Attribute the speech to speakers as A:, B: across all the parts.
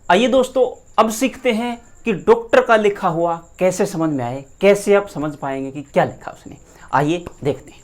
A: आइए दोस्तों, अब सीखते हैं कि डॉक्टर का लिखा हुआ कैसे समझ में आए, कैसे आप समझ पाएंगे कि क्या लिखा उसने। आइए देखते हैं।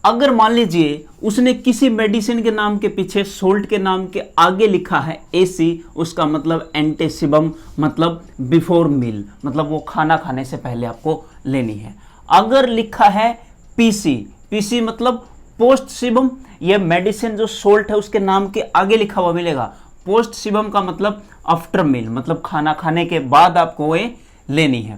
A: अगर मान लीजिए उसने किसी मेडिसिन के नाम के पीछे सोल्ट के नाम के आगे लिखा है एसी, उसका मतलब एंटेसिबम, मतलब बिफोर मील, मतलब वो खाना खाने से पहले आपको लेनी है। अगर लिखा है पीसी, पीसी मतलब पोस्ट सिबम, ये मेडिसिन जो सोल्ट है उसके नाम के आगे लिखा हुआ मिलेगा। पोस्ट सिबम का मतलब आफ्टर मील, मतलब खाना खाने के बाद आपको ये लेनी है।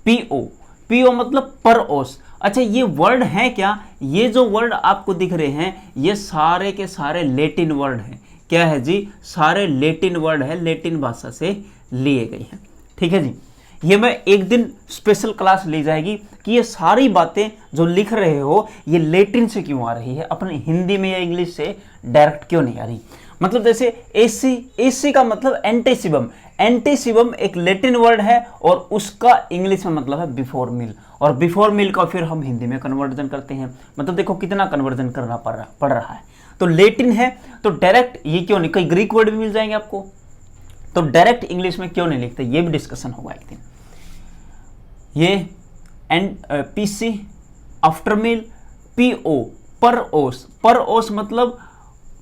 A: पीओ, पीओ मतलब पर ओस। अच्छा, ये वर्ड है क्या? ये जो वर्ड आपको दिख रहे हैं ये सारे के सारे लैटिन वर्ड हैं। क्या है जी? सारे लैटिन वर्ड है, लैटिन भाषा से लिए गए हैं। ठीक है जी। ये मैं एक दिन स्पेशल क्लास ली जाएगी कि ये सारी बातें जो लिख रहे हो ये लैटिन से क्यों आ रही है, अपने हिंदी में या इंग्लिश से डायरेक्ट क्यों नहीं आ रही। मतलब जैसे एसी, एसी का मतलब एंटेसिबम, एंटेसिबम एक लैटिन वर्ड है और उसका इंग्लिश में मतलब है बिफोर मील, और बिफोर मील का फिर हम हिंदी में कन्वर्जन करते हैं। मतलब देखो कितना कन्वर्जन करना पड़ रहा है। तो लैटिन है तो डायरेक्ट ये क्यों नहीं, कई ग्रीक वर्ड भी मिल जाएंगे आपको, तो डायरेक्ट इंग्लिश में क्यों नहीं लिखते, ये भी डिस्कशन होगा एक दिन। ये and PC after meal, PO per os, पर ओस मतलब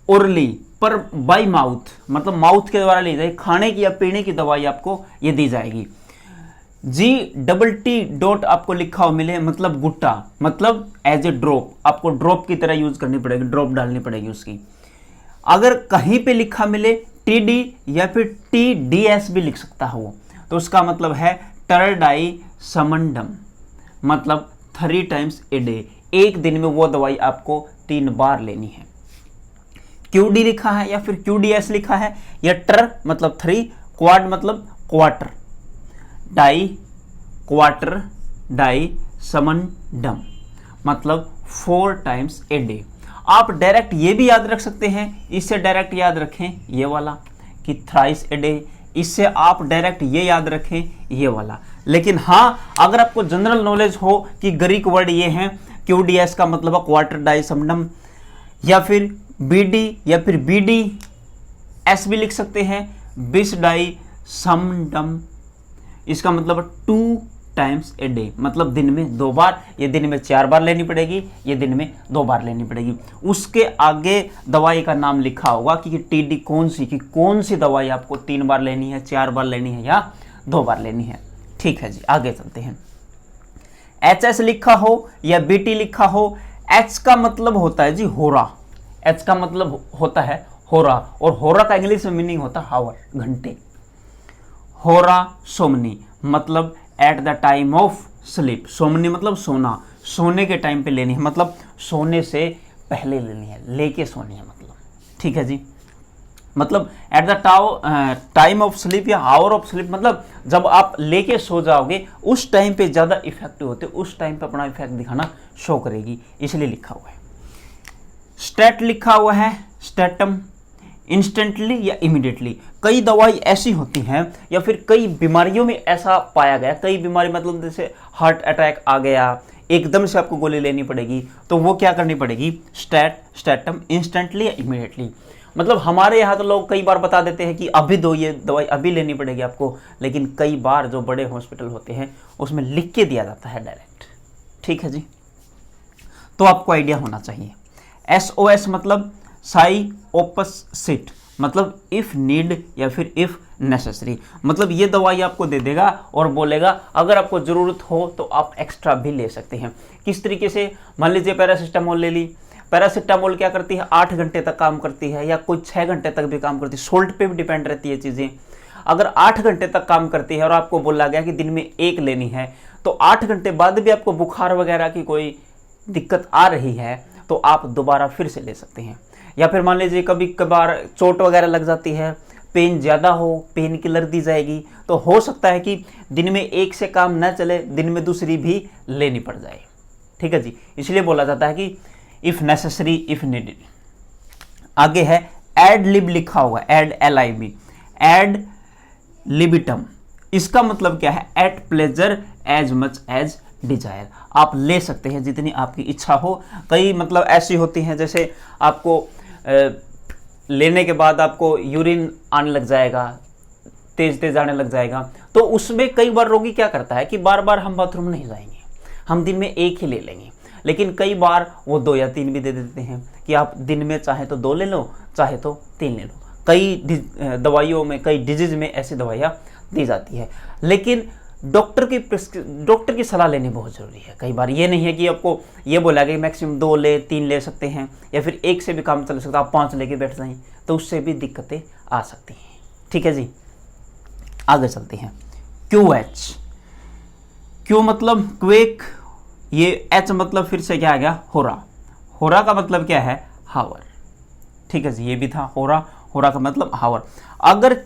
A: ओरली, पर बाय माउथ मतलब माउथ के द्वारा ली जाएगी, खाने की या पीने की दवाई आपको ये दी जाएगी। जी डबल टी डॉट आपको लिखा हुआ मिले मतलब गुट्टा, मतलब एज ए ड्रॉप, आपको ड्रॉप की तरह यूज करनी पड़ेगी, ड्रॉप डालनी पड़ेगी उसकी। अगर कहीं पे लिखा मिले टी डी या फिर टी डी एस भी लिख सकता हो, तो उसका मतलब है टरडाई समंडम, मतलब 3 टाइम्स ए डे, एक दिन में वो दवाई आपको 3 बार लेनी है। क्यूडी लिखा है या फिर क्यूडीएस लिखा है, या टर मतलब 3, क्वाड मतलब क्वार्टर, डाई क्वार्टर, डाई समंडम मतलब 4 टाइम्स ए डे। आप डायरेक्ट ये भी याद रख सकते हैं, इससे डायरेक्ट याद रखें ये वाला कि थ्राइस ए डे, इससे आप डायरेक्ट ये याद रखें ये वाला। लेकिन हाँ, अगर आपको जनरल नॉलेज हो कि ग्रीक वर्ड ये हैं, क्यूडीएस का मतलब क्वार्टर डाई समडम, या फिर बीडी या फिर बीडी एस भी लिख सकते हैं, बिस डाई समडम, इसका मतलब 2 टाइम्स ए डे, मतलब दिन में 2 बार, ये दिन में 4 बार लेनी पड़ेगी, ये दिन में 2 बार लेनी पड़ेगी। उसके आगे दवाई का नाम लिखा होगा कि टीडी कौन सी, कि कौन सी दवाई आपको 3 बार लेनी है, 4 बार लेनी है या 2 बार लेनी है। ठीक है जी, आगे चलते हैं। एच एस लिखा हो या बीटी लिखा हो, एच का मतलब होता है जी होरा, एच का मतलब होता है होरा, और होरा का इंग्लिश में मीनिंग होता है हावर, घंटे। होरा सोमनी मतलब at the time of sleep, सोमनी मतलब सोना, सोने के टाइम पे लेनी है, मतलब सोने से पहले लेनी है, लेके सोनी है मतलब। ठीक है जी, मतलब at the time of sleep या आवर ऑफ स्लीप, मतलब जब आप लेके सो जाओगे उस टाइम पे ज़्यादा इफेक्टिव होते, उस टाइम पे अपना इफेक्ट दिखाना शो करेगी, इसलिए लिखा हुआ है। स्टेट लिखा हुआ है, स्टेटम इंस्टेंटली या इमीडिएटली। कई दवाई ऐसी होती हैं या फिर कई बीमारियों में ऐसा पाया गया, कई बीमारी मतलब जैसे हार्ट अटैक आ गया, एकदम से आपको गोली लेनी पड़ेगी, तो वो क्या करनी पड़ेगी, स्टेटम इंस्टेंटली या इमीडिएटली। मतलब हमारे यहाँ तो लोग कई बार बता देते हैं कि अभी दो, ये दवाई अभी लेनी पड़ेगी आपको, लेकिन कई बार जो बड़े हॉस्पिटल होते हैं उसमें लिख के दिया जाता है डायरेक्ट। ठीक है जी, तो आपको आइडिया होना चाहिए। SOS मतलब साई ओपसिट, मतलब इफ नीड या फिर इफ नेसेसरी, मतलब ये दवाई आपको दे देगा और बोलेगा अगर आपको ज़रूरत हो तो आप एक्स्ट्रा भी ले सकते हैं। किस तरीके से, मान लीजिए पैरासिटामोल ले ली, पैरासिटामोल क्या करती है, 8 घंटे तक काम करती है या कुछ 6 घंटे तक भी काम करती है, सोल्ट पे भी डिपेंड रहती है चीज़ें। अगर 8 घंटे तक काम करती है और आपको बोला गया कि दिन में 1 लेनी है, तो 8 घंटे बाद भी आपको बुखार वगैरह की कोई दिक्कत आ रही है तो आप दोबारा फिर से ले सकते हैं। या फिर मान लीजिए कभी कभार चोट वगैरह लग जाती है, पेन ज़्यादा हो, पेन किलर दी जाएगी, तो हो सकता है कि दिन में 1 से काम न चले, दिन में दूसरी भी लेनी पड़ जाए। ठीक है जी, इसलिए बोला जाता है कि इफ़ नेसेसरी इफ़ नीडेड। आगे है एड लिब लिखा हुआ, एड LIB, एड लिबिटम, इसका मतलब क्या है, at pleasure as much as desire, आप ले सकते हैं जितनी आपकी इच्छा हो। कई मतलब ऐसी होती हैं जैसे आपको लेने के बाद आपको यूरिन आने लग जाएगा, तेज तेज आने लग जाएगा। तो उसमें कई बार रोगी क्या करता है कि बार बार हम बाथरूम नहीं जाएंगे, हम दिन में एक ही ले लेंगे, लेकिन कई बार वो 2 या 3 भी दे देते हैं कि आप दिन में चाहे तो 2 ले लो, चाहे तो 3 ले लो। कई दवाइयों में, कई डिजीज में ऐसी दवाइयाँ दी जाती है, लेकिन डॉक्टर की सलाह लेनी बहुत ज़रूरी है। कई बार ये नहीं है कि आपको ये बोला कि मैक्सिमम 2 ले 3 ले सकते हैं, या फिर 1 से भी काम चल सकता है, आप 5 लेके बैठ जाएं तो उससे भी दिक्कतें आ सकती हैं। ठीक है जी, आगे चलते हैं। QH, क्यू मतलब क्वेक, ये H मतलब फिर से क्या आ गया, होरा। होरा का मतलब क्या है, हावर। ठीक है जी, ये भी था होरा, होरा का मतलब हावर। अगर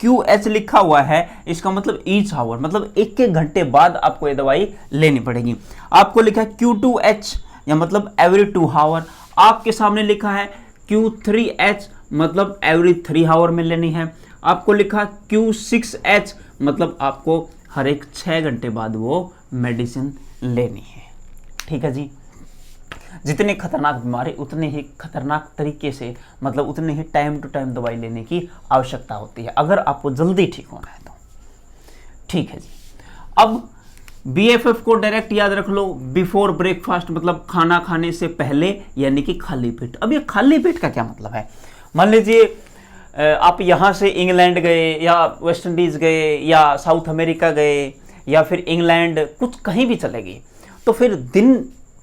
A: QH लिखा हुआ है इसका मतलब ईच हावर, मतलब 1 घंटे बाद आपको ये दवाई लेनी पड़ेगी। आपको लिखा है Q2H या मतलब एवरी 2 हावर, आपके सामने लिखा है Q3H मतलब एवरी 3 हावर में लेनी है। आपको लिखा Q6H मतलब आपको हर एक 6 घंटे बाद वो मेडिसिन लेनी है। ठीक है जी, जितने खतरनाक बीमारी उतने ही खतरनाक तरीके से, मतलब उतने ही टाइम टू टाइम दवाई लेने की आवश्यकता होती है अगर आपको जल्दी ठीक होना है तो। ठीक है जी, अब BFF को डायरेक्ट याद रख लो, बिफोर ब्रेकफास्ट मतलब खाना खाने से पहले, यानी कि खाली पेट। अब ये खाली पेट का क्या मतलब है? मान लीजिए आप यहाँ से इंग्लैंड गए या वेस्ट इंडीज गए या साउथ अमेरिका गए या फिर इंग्लैंड, कुछ कहीं भी चले गए, तो फिर दिन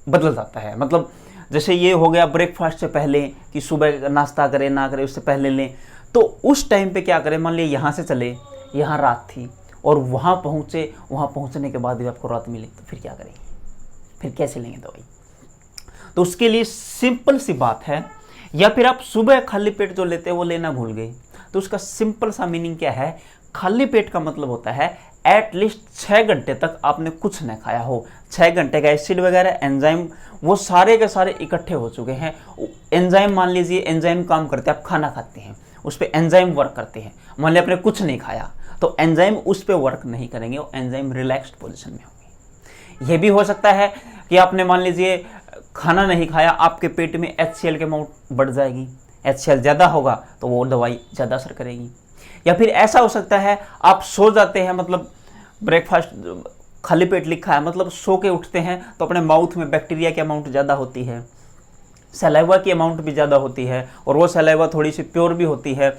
A: बदल जाता है। मतलब जैसे ये हो गया ब्रेकफास्ट से पहले कि सुबह नाश्ता करें ना करें उससे पहले लें, तो उस टाइम पे क्या करें, मान लिया यहाँ से चले, यहाँ रात थी और वहाँ पहुँचे, वहाँ पहुँचने के बाद भी आपको रात मिली, तो फिर क्या करेंगे, फिर कैसे लेंगे दवाई? तो उसके लिए सिंपल सी बात है, या फिर आप सुबह खाली पेट जो लेते हैं वो लेना भूल गए, तो उसका सिंपल सा मीनिंग क्या है, खाली पेट का मतलब होता है एटलीस्ट 6 घंटे तक आपने कुछ न खाया हो। 6 घंटे का एसिड वगैरह एंजाइम वो सारे के सारे इकट्ठे हो चुके हैं। एंजाइम, मान लीजिए एंजाइम काम करते हैं, आप खाना खाते हैं उस पर एंजाइम वर्क करते हैं, मान लिया आपने कुछ नहीं खाया तो एंजाइम उस पर वर्क नहीं करेंगे, और एंजाइम रिलैक्स्ड पोजिशन में होंगे। यह भी हो सकता है कि आपने मान लीजिए खाना नहीं खाया, आपके पेट में HCl की अमाउंट बढ़ जाएगी, HCl ज़्यादा होगा तो वो दवाई ज़्यादा असर करेगी। या फिर ऐसा हो सकता है आप सो जाते हैं, मतलब ब्रेकफास्ट खाली पेट लिखा है मतलब सो के उठते हैं तो अपने माउथ में बैक्टीरिया की अमाउंट ज़्यादा होती है, सलाइवा की अमाउंट भी ज़्यादा होती है, और वो सलाइवा थोड़ी सी प्योर भी होती है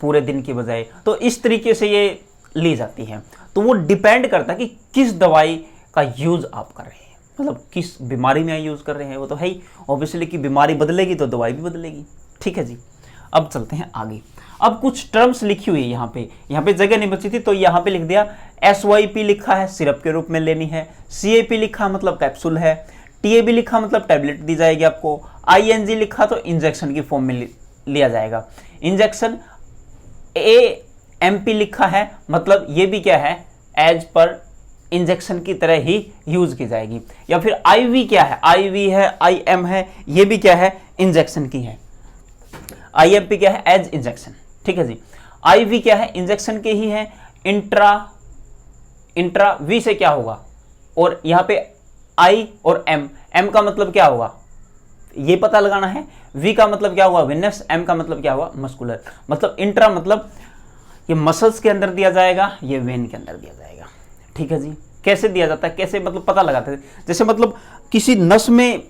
A: पूरे दिन की बजाय, तो इस तरीके से ये ली जाती है। तो वो डिपेंड करता है कि किस दवाई का यूज़ आप कर रहे हैं, मतलब किस बीमारी में यूज़ कर रहे हैं, वो तो है ही ऑब्वियसली कि बीमारी बदलेगी तो दवाई भी बदलेगी। ठीक है जी, अब चलते हैं आगे। अब कुछ टर्म्स लिखी हुई है यहाँ पे जगह नहीं बची थी तो यहाँ पे लिख दिया। SYP लिखा है सिरप के रूप में लेनी है, CAP लिखा मतलब कैप्सूल है, TAB लिखा मतलब टैबलेट दी जाएगी आपको, ING लिखा तो इंजेक्शन की फॉर्म में लिया जाएगा इंजेक्शन, AMP लिखा है मतलब ये भी क्या है, एज पर इंजेक्शन की तरह ही यूज की जाएगी। या फिर IV क्या है, IV है, IM है, ये भी क्या है, इंजेक्शन की है। IMP क्या है, एज इंजेक्शन। ठीक है जी, IV क्या है, इंजेक्शन के ही है। इंट्रा V से क्या होगा, और यहाँ पे I और M का मतलब क्या होगा ये पता लगाना है। V का मतलब क्या हुआ, वेनस, M का मतलब क्या हुआ, मस्कुलर। मतलब इंट्रा मतलब ये मसल्स के अंदर दिया जाएगा, ये वेन के अंदर दिया जाएगा। ठीक है जी, कैसे दिया जाता है, कैसे मतलब पता लगाते हैं, जैसे मतलब किसी नस में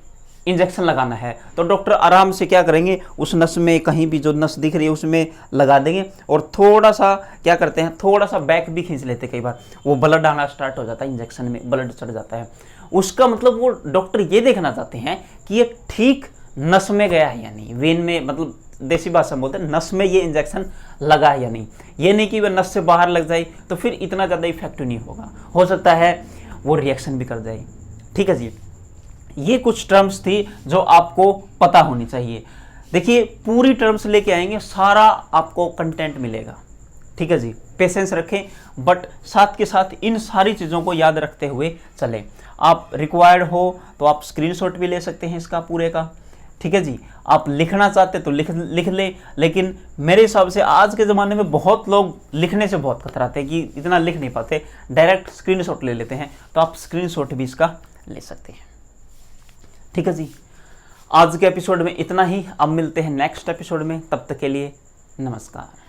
A: इंजेक्शन लगाना है तो डॉक्टर आराम से क्या करेंगे, उस नस में कहीं भी जो नस दिख रही है उसमें लगा देंगे, और थोड़ा सा क्या करते हैं, थोड़ा सा बैक भी खींच लेते हैं, कई बार वो ब्लड आना स्टार्ट हो जाता है, इंजेक्शन में ब्लड चढ़ जाता है। उसका मतलब वो डॉक्टर ये देखना चाहते हैं कि ये ठीक नस में गया है या नहीं, वेन में, मतलब देसी भाषा में बोलते हैं नस में ये इंजेक्शन लगा है या नहीं। ये नहीं कि वह नस से बाहर लग जाए तो फिर इतना ज़्यादा इफेक्टिव नहीं होगा, हो सकता है वो रिएक्शन भी कर जाए। ठीक है जी, ये कुछ टर्म्स थी जो आपको पता होनी चाहिए। देखिए पूरी टर्म्स लेके आएंगे, सारा आपको कंटेंट मिलेगा। ठीक है जी, पेशेंस रखें, बट साथ के साथ इन सारी चीज़ों को याद रखते हुए चलें। आप रिक्वायर्ड हो तो आप स्क्रीनशॉट भी ले सकते हैं इसका पूरे का। ठीक है जी, आप लिखना चाहते तो लिख ले, लेकिन मेरे हिसाब से आज के ज़माने में बहुत लोग लिखने से बहुत कतराते हैं कि इतना लिख नहीं पाते, डायरेक्ट स्क्रीनशॉट ले लेते हैं, तो आप स्क्रीनशॉट भी इसका ले सकते हैं। ठीक है जी, आज के एपिसोड में इतना ही, अब मिलते हैं नेक्स्ट एपिसोड में, तब तक के लिए नमस्कार।